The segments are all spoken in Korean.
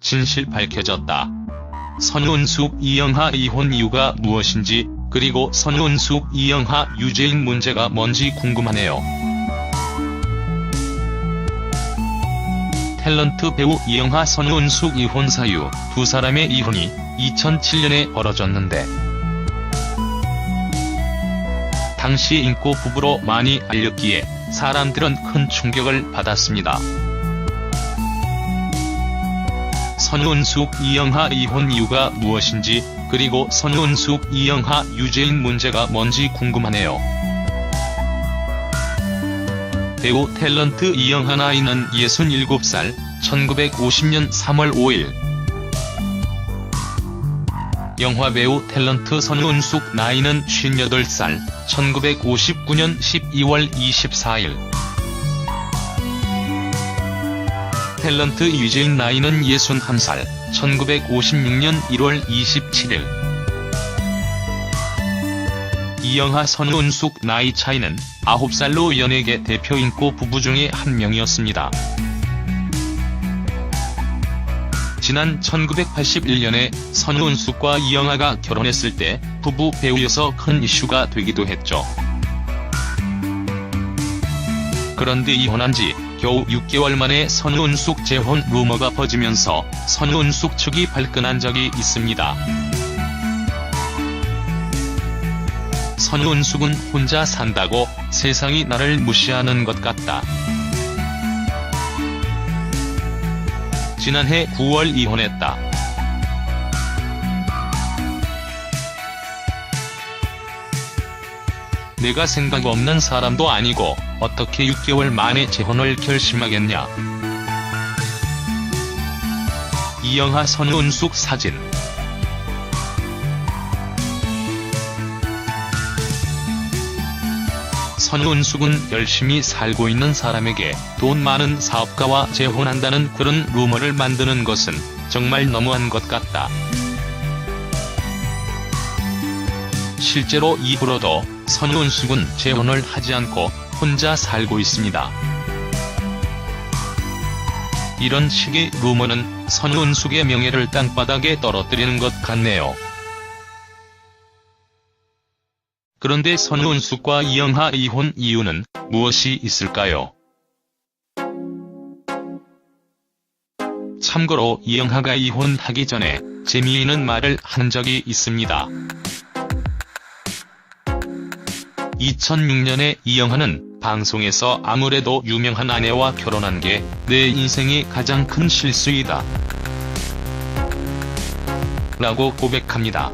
진실 밝혀졌다. 선우은숙 이영하 이혼 이유가 무엇인지, 그리고 선우은숙 이영하 유죄인 문제가 뭔지 궁금하네요. 탤런트 배우 이영하 선우은숙 이혼 사유. 두 사람의 이혼이 2007년에 벌어졌는데 당시 인고 부부로 많이 알렸기에 사람들은 큰 충격을 받았습니다. 선우은숙 이영하 이혼 이유가 무엇인지, 그리고 선우은숙 이영하 유죄인 문제가 뭔지 궁금하네요. 배우 탤런트 이영하 나이는 67살, 1950년 3월 5일. 영화배우 탤런트 선우은숙 나이는 58살, 1959년 12월 24일. 탤런트 유죄인 나이는 61살, 1956년 1월 27일. 이영하 선우은숙 나이 차이는 9살로 연예계 대표 인고 부부 중에 한 명이었습니다. 지난 1981년에 선우은숙과 이영하가 결혼했을 때 부부 배우여서 큰 이슈가 되기도 했죠. 그런데 이혼한 지 겨우 6개월 만에 선우은숙 재혼 루머가 퍼지면서 선우은숙 측이 발끈한 적이 있습니다. 선우은숙은 혼자 산다고 세상이 나를 무시하는 것 같다. 지난해 9월 이혼했다. 내가 생각 없는 사람도 아니고 어떻게 6개월 만에 재혼을 결심하겠냐. 이영하 선우은숙 사진. 선우은숙은 열심히 살고 있는 사람에게 돈 많은 사업가와 재혼한다는 그런 루머를 만드는 것은 정말 너무한 것 같다. 실제로 이후로도 선우은숙은 재혼을 하지 않고 혼자 살고 있습니다. 이런 식의 루머는 선우은숙의 명예를 땅바닥에 떨어뜨리는 것 같네요. 그런데 선우은숙과 이영하 이혼 이유는 무엇이 있을까요? 참고로 이영하가 이혼하기 전에 재미있는 말을 한 적이 있습니다. 2006년에 이영하는 방송에서 아무래도 유명한 아내와 결혼한 게 내 인생의 가장 큰 실수이다 라고 고백합니다.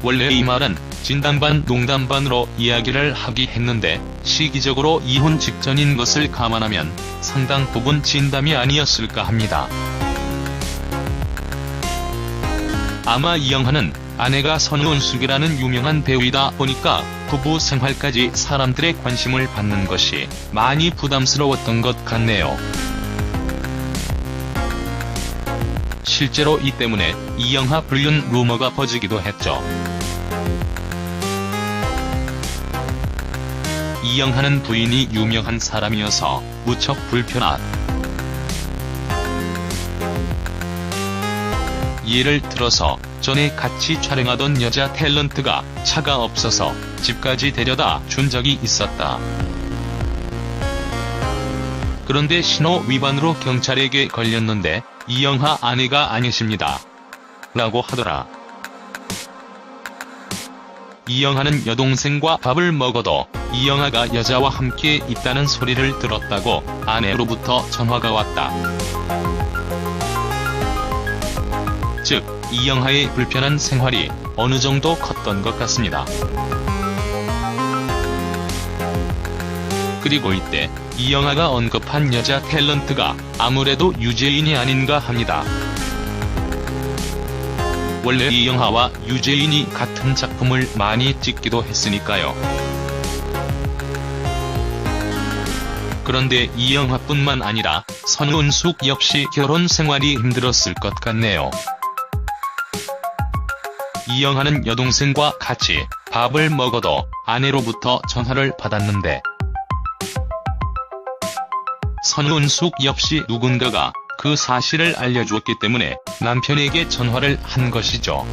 원래 이 말은 진담반 농담반으로 이야기를 하기 했는데 시기적으로 이혼 직전인 것을 감안하면 상당 부분 진담이 아니었을까 합니다. 아마 이영하는 아내가 선우은숙이라는 유명한 배우이다 보니까 부부 생활까지 사람들의 관심을 받는 것이 많이 부담스러웠던 것 같네요. 실제로 이 때문에 이영하 불륜 루머가 퍼지기도 했죠. 이영하는 부인이 유명한 사람이어서 무척 불편하다. 예를 들어서 전에 같이 촬영하던 여자 탤런트가 차가 없어서 집까지 데려다 준 적이 있었다. 그런데 신호 위반으로 경찰에게 걸렸는데 이영하 아내가 아니십니다 라고 하더라. 이영하는 여동생과 밥을 먹어도 이영하가 여자와 함께 있다는 소리를 들었다고 아내로부터 전화가 왔다. 즉, 이영하의 불편한 생활이 어느 정도 컸던 것 같습니다. 그리고 이때 이영하가 언급한 여자 탤런트가 아무래도 유재인이 아닌가 합니다. 원래 이영하와 유재인이 같은 작품을 많이 찍기도 했으니까요. 그런데 이영하뿐만 아니라 선운숙 역시 결혼 생활이 힘들었을 것 같네요. 이영하는 여동생과 같이 밥을 먹어도 아내로부터 전화를 받았는데 선운숙 역시 누군가가 그 사실을 알려주었기 때문에 남편에게 전화를 한 것이죠.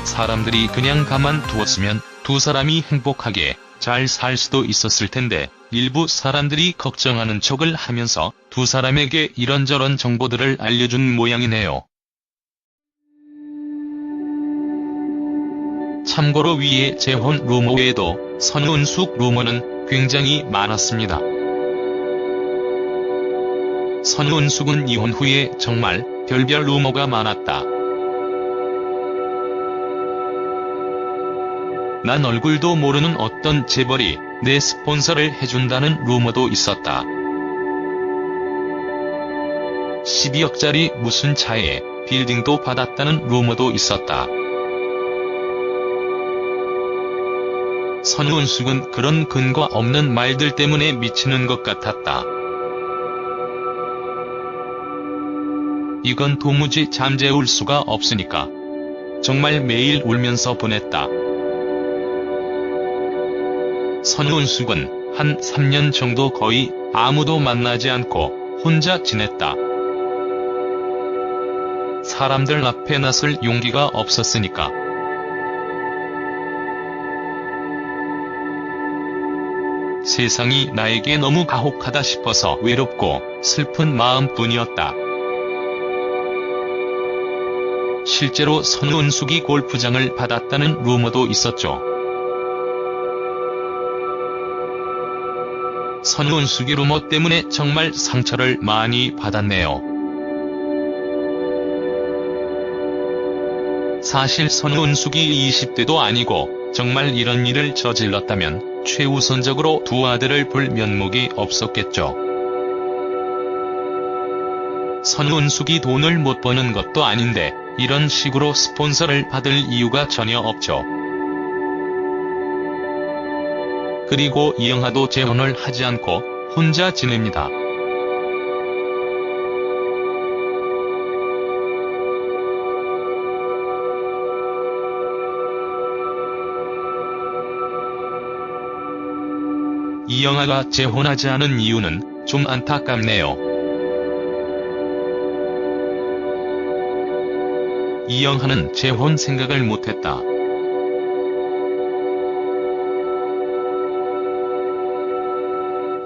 사람들이 그냥 가만두었으면 두 사람이 행복하게 잘 살 수도 있었을 텐데 일부 사람들이 걱정하는 척을 하면서 두 사람에게 이런저런 정보들을 알려준 모양이네요. 참고로 위의 재혼 루머 외에도 선운숙 루머는 굉장히 많았습니다. 선운숙은 이혼 후에 정말 별별 루머가 많았다. 난 얼굴도 모르는 어떤 재벌이 내 스폰서를 해준다는 루머도 있었다. 12억짜리 무슨 차에 빌딩도 받았다는 루머도 있었다. 선운숙은 그런 근거 없는 말들 때문에 미치는 것 같았다. 이건 도무지 잠재울 수가 없으니까 정말 매일 울면서 보냈다. 선운숙은 한 3년 정도 거의 아무도 만나지 않고 혼자 지냈다. 사람들 앞에 나설 용기가 없었으니까. 세상이 나에게 너무 가혹하다 싶어서 외롭고 슬픈 마음뿐이었다. 실제로 선운숙이 골프장을 받았다는 루머도 있었죠. 선운숙이 루머 때문에 정말 상처를 많이 받았네요. 사실 선운숙이 20대도 아니고 정말 이런 일을 저질렀다면 최우선적으로 두 아들을 볼 면목이 없었겠죠. 선운숙이 돈을 못 버는 것도 아닌데 이런 식으로 스폰서를 받을 이유가 전혀 없죠. 그리고 이영하도 재혼을 하지 않고 혼자 지냅니다. 이영하가 재혼하지 않은 이유는 좀 안타깝네요. 이영하는 재혼 생각을 못했다.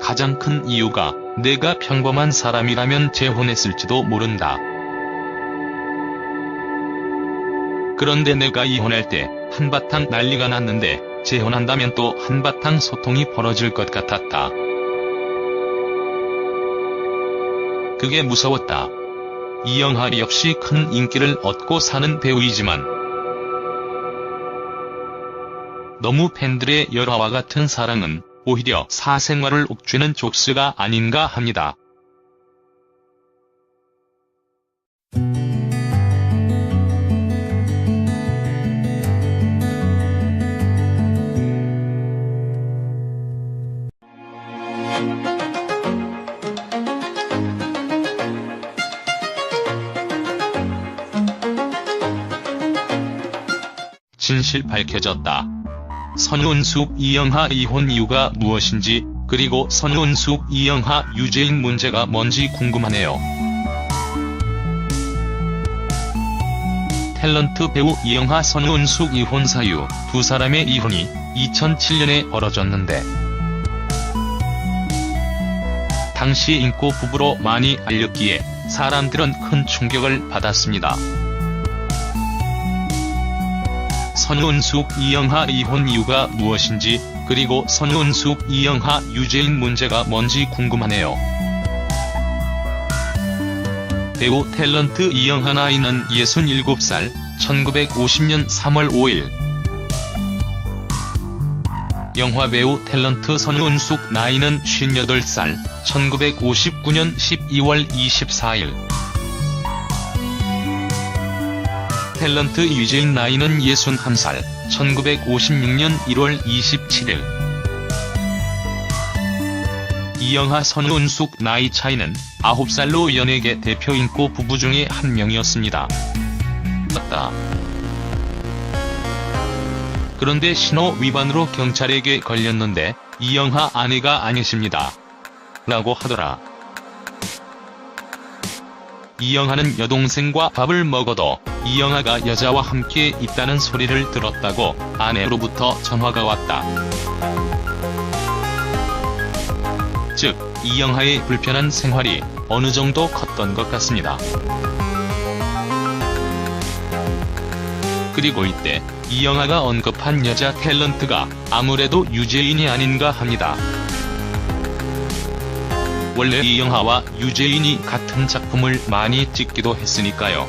가장 큰 이유가 내가 평범한 사람이라면 재혼했을지도 모른다. 그런데 내가 이혼할 때 한바탕 난리가 났는데 재혼한다면 또 한바탕 소통이 벌어질 것 같았다. 그게 무서웠다. 이영하 역시 큰 인기를 얻고 사는 배우이지만 너무 팬들의 열화와 같은 사랑은 오히려 사생활을 옥죄는 족수가 아닌가 합니다. 진실 밝혀졌다. 선운숙 이영하 이혼 이유가 무엇인지, 그리고 선운숙 이영하 유죄인 문제가 뭔지 궁금하네요. 탤런트 배우 이영하 선운숙 이혼 사유. 두 사람의 이혼이 2007년에 벌어졌는데 당시 인고 부부로 많이 알렸기에 사람들은 큰 충격을 받았습니다. 선운숙 이영하 이혼 이유가 무엇인지, 그리고 선운숙 이영하 유죄인 문제가 뭔지 궁금하네요. 배우 탤런트 이영하 나이는 67살, 1950년 3월 5일. 영화배우 탤런트 선운숙 나이는 58살, 1959년 12월 24일. 탤런트 유죄인 나이는 61살, 1956년 1월 27일. 이영하 선우은숙 나이 차이는 9살로 연예계 대표 인고 부부 중에 한 명이었습니다. 그런데 신호 위반으로 경찰에게 걸렸는데 이영하 아내가 아니십니다. 라고 하더라. 이영하는 여동생과 밥을 먹어도 이영하가 여자와 함께 있다는 소리를 들었다고 아내로부터 전화가 왔다. 즉, 이영하의 불편한 생활이 어느 정도 컸던 것 같습니다. 그리고 이때 이영하가 언급한 여자 탤런트가 아무래도 유재인이 아닌가 합니다. 원래 이영하와 유재인이 같은 작품을 많이 찍기도 했으니까요.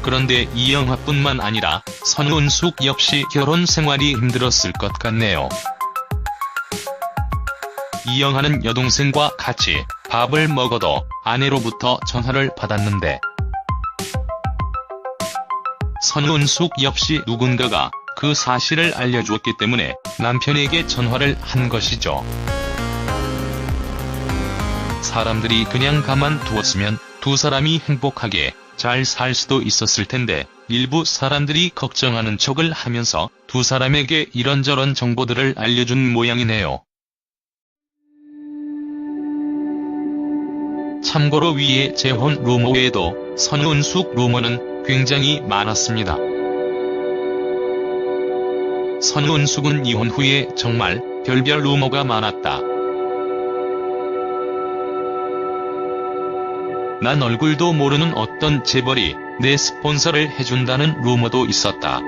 그런데 이영하뿐만 아니라 선우은숙 역시 결혼 생활이 힘들었을 것 같네요. 이영하는 여동생과 같이 밥을 먹어도 아내로부터 전화를 받았는데 선우은숙 역시 누군가가 그 사실을 알려주었기 때문에 남편에게 전화를 한 것이죠. 사람들이 그냥 가만두었으면 두 사람이 행복하게 잘 살 수도 있었을 텐데 일부 사람들이 걱정하는 척을 하면서 두 사람에게 이런저런 정보들을 알려준 모양이네요. 참고로 위의 재혼 루머 외에도 선우은숙 루머는 굉장히 많았습니다. 선우은숙은 이혼 후에 정말 별별 루머가 많았다. 난 얼굴도 모르는 어떤 재벌이 내 스폰서를 해준다는 루머도 있었다.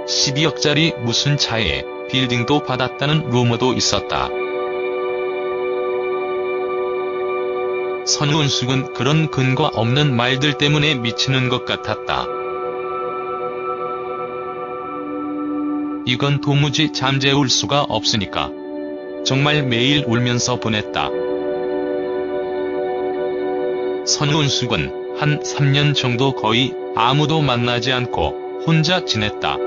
12억짜리 무슨 차에 빌딩도 받았다는 루머도 있었다. 선우은숙은 그런 근거 없는 말들 때문에 미치는 것 같았다. 이건 도무지 잠재울 수가 없으니까 정말 매일 울면서 보냈다. 선우은숙은 한 3년 정도 거의 아무도 만나지 않고 혼자 지냈다.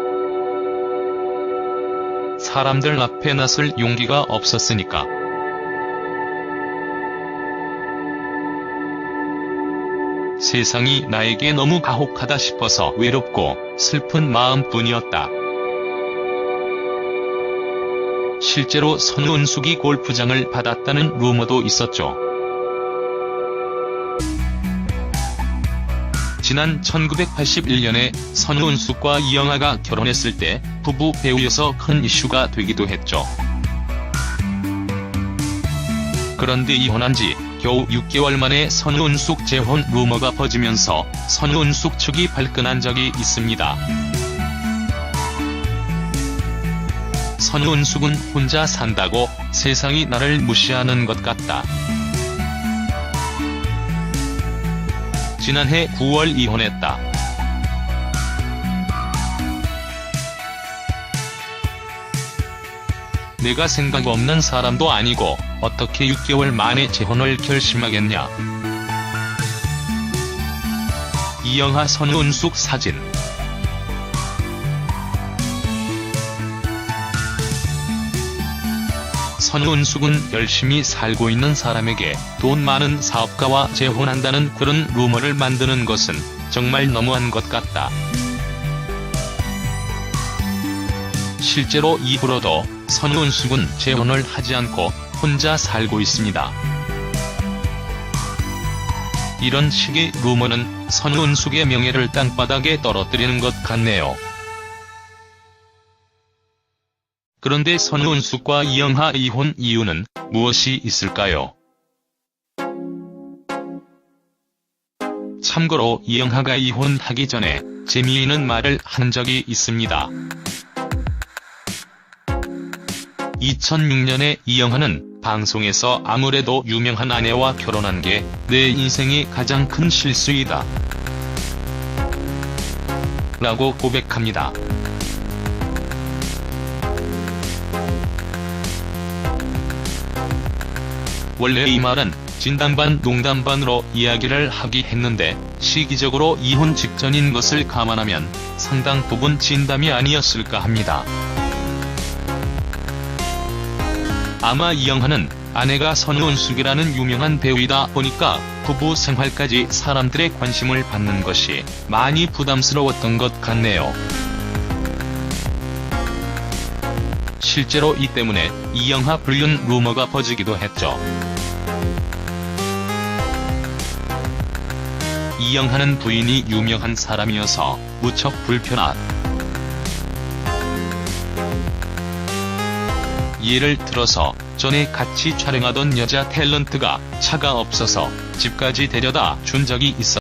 사람들 앞에 나설 용기가 없었으니까. 세상이 나에게 너무 가혹하다 싶어서 외롭고 슬픈 마음뿐이었다. 실제로 선우은숙이 골프장을 받았다는 루머도 있었죠. 지난 1981년에 선우은숙과 이영하가 결혼했을 때 부부 배우여서 큰 이슈가 되기도 했죠. 그런데 이혼한 지 겨우 6개월 만에 선우은숙 재혼 루머가 퍼지면서 선우은숙 측이 발끈한 적이 있습니다. 선우은숙은 혼자 산다고 세상이 나를 무시하는 것 같다. 지난해 9월 이혼했다. 내가 생각 없는 사람도 아니고 어떻게 6개월 만에 재혼을 결심하겠냐. 이영하 선우은숙 사진. 선우은숙은 열심히 살고 있는 사람에게 돈 많은 사업가와 재혼한다는 그런 루머를 만드는 것은 정말 너무한 것 같다. 실제로 입으로도 선우은숙은 재혼을 하지 않고 혼자 살고 있습니다. 이런 식의 루머는 선우은숙의 명예를 땅바닥에 떨어뜨리는 것 같네요. 그런데 선우은숙과 이영하 이혼 이유는 무엇이 있을까요? 참고로 이영하가 이혼하기 전에 재미있는 말을 한 적이 있습니다. 2006년에 이영하는 방송에서 아무래도 유명한 아내와 결혼한 게 내 인생의 가장 큰 실수이다. 라고 고백합니다. 원래 이 말은 진담 반 농담 반으로 이야기를 하기 했는데 시기적으로 이혼 직전인 것을 감안하면 상당 부분 진담이 아니었을까 합니다. 아마 이영하는 아내가 선우은숙이라는 유명한 배우이다 보니까 부부 생활까지 사람들의 관심을 받는 것이 많이 부담스러웠던 것 같네요. 실제로 이 때문에 이영하 불륜 루머가 퍼지기도 했죠. 이영하는 부인이 유명한 사람이어서 무척 불편한. 예를 들어서 전에 같이 촬영하던 여자 탤런트가 차가 없어서 집까지 데려다 준 적이 있었다.